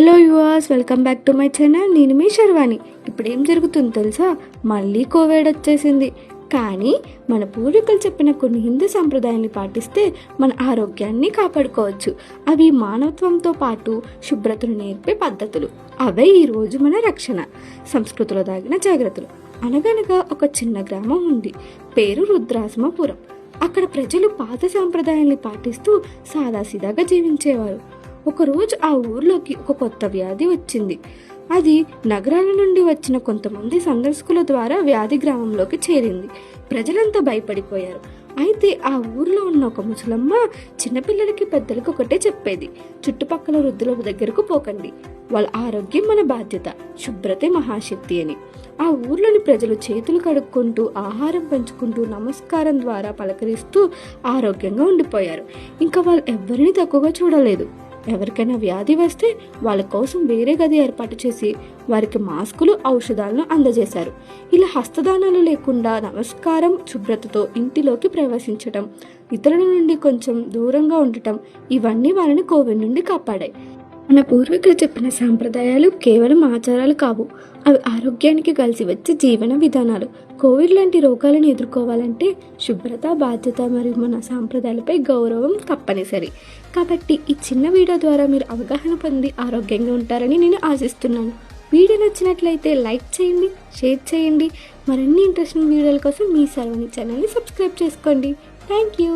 Hello yours, welcome back to my channel. నేను మీ శర్వాణి. ఇప్పుడు ఏం జరుగుతుందో తెలుసా? మళ్ళీ కోవిడ్ వచ్చేసింది. కానీ మన పూర్వీకులు చెప్పిన కొన్ని హిందూ సంప్రదాయాన్ని పాటిస్తే మన ఆరోగ్యాన్ని కాపాడుకోవచ్చు. అవి మానవత్వంతో పాటు శుభ్రతను నేర్పే పద్ధతులు. అవే ఈరోజు మన రక్షణ సంస్కృతిలో దాగిన జాగ్రత్తలు. అనగనగా ఒక చిన్న గ్రామం ఉంది. పేరు రుద్రాసమపురం. అక్కడ ప్రజలు పాత సాంప్రదాయాల్ని పాటిస్తూ సాదాసీదాగా జీవించేవారు. ఒకరోజు ఆ ఊర్లోకి ఒక కొత్త వ్యాధి వచ్చింది. అది నగరాల నుండి వచ్చిన కొంతమంది సందర్శకుల ద్వారా వ్యాధి గ్రామంలోకి చేరింది. ప్రజలంతా భయపడిపోయారు. అయితే ఆ ఊర్లో ఉన్న ఒక ముసలమ్మ చిన్నపిల్లలకి పెద్దలకు ఒకటే చెప్పేది: చుట్టుపక్కల వృద్ధుల దగ్గరకు పోకండి, వాళ్ళ ఆరోగ్యం మన బాధ్యత, శుభ్రతే మహాశక్తి అని. ఆ ఊర్లోని ప్రజలు చేతులు కడుక్కుంటూ, ఆహారం పంచుకుంటూ, నమస్కారం ద్వారా పలకరిస్తూ ఆరోగ్యంగా ఉండిపోయారు. ఇంకా వాళ్ళు ఎవ్వరిని తక్కువగా చూడలేదు. ఎవరికైనా వ్యాధి వస్తే వాళ్ళ కోసం వేరే గది ఏర్పాటు చేసి వారికి మాస్కులు, ఔషధాలను అందజేశారు. ఇలా హస్తదానాలు లేకుండా నమస్కారం, శుభ్రతతో ఇంటిలోకి ప్రవేశించటం, ఇతరుల నుండి కొంచెం దూరంగా ఉండటం, ఇవన్నీ వాళ్ళని కోవిడ్ నుండి కాపాడాయి. మన పూర్వీకులు చెప్పిన సాంప్రదాయాలు కేవలం ఆచారాలు కావు, అవి ఆరోగ్యానికి కలిసి వచ్చే జీవన విధానాలు. కోవిడ్ లాంటి రోగాలను ఎదుర్కోవాలంటే శుభ్రత, బాధ్యత మరియు మన సాంప్రదాయాలపై గౌరవం తప్పనిసరి. కాబట్టి ఈ చిన్న వీడియో ద్వారా మీరు అవగాహన పొంది ఆరోగ్యంగా ఉంటారని నేను ఆశిస్తున్నాను. వీడియో నచ్చినట్లయితే లైక్ చేయండి, షేర్ చేయండి. మరిన్ని ఇంట్రెస్టింగ్ వీడియోల కోసం మీ శర్వాణి ఛానల్ని సబ్స్క్రైబ్ చేసుకోండి. Thank you.